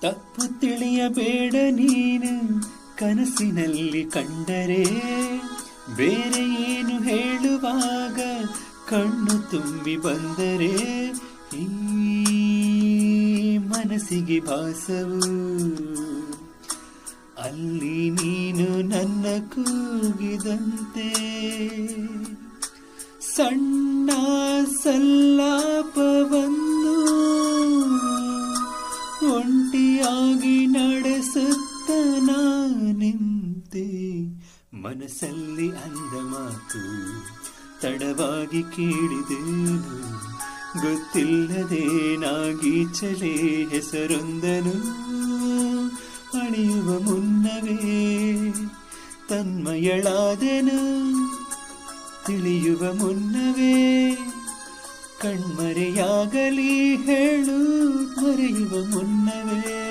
ತಪ್ಪು ತಿಳಿಯಬೇಡ ನೀನು ಕನಸಿನಲ್ಲಿ ಕಂಡರೆ, ಬೇರೆ ಏನು ಹೇಳುವಾಗ ಕಣ್ಣು ತುಂಬಿ ಬಂದರೆ, ಈ ಮನಸ್ಸಿಗೆ ಭಾಸವು ಅಲ್ಲಿ ನೀನು ನನ್ನ ಕೂಗಿದಂತೆ. ಸಣ್ಣ ಸಲ್ಲಾಪವನ್ನು ಒಂಟಿಯಾಗಿ ನಡೆಸುತ್ತ ನಿಂತೆ, ಮನಸ್ಸಲ್ಲಿ ಅಂದ ಮಾತು ತಡವಾಗಿ ಕೇಳಿದೆನು, ಗೊತ್ತಿಲ್ಲದೆ ನಾಗೀಚಲೆ ಹೆಸರೊಂದನು ಅಣಿಯುವ ಮುನ್ನವೇ ತನ್ಮಯಳಾದೆನು, ತಿಳಿಯುವ ಮುನ್ನವೇ ಕಣ್ಮರೆಯಾಗಲಿ ಹೇಳು, ಮರೆಯುವ ಮುನ್ನವೇ.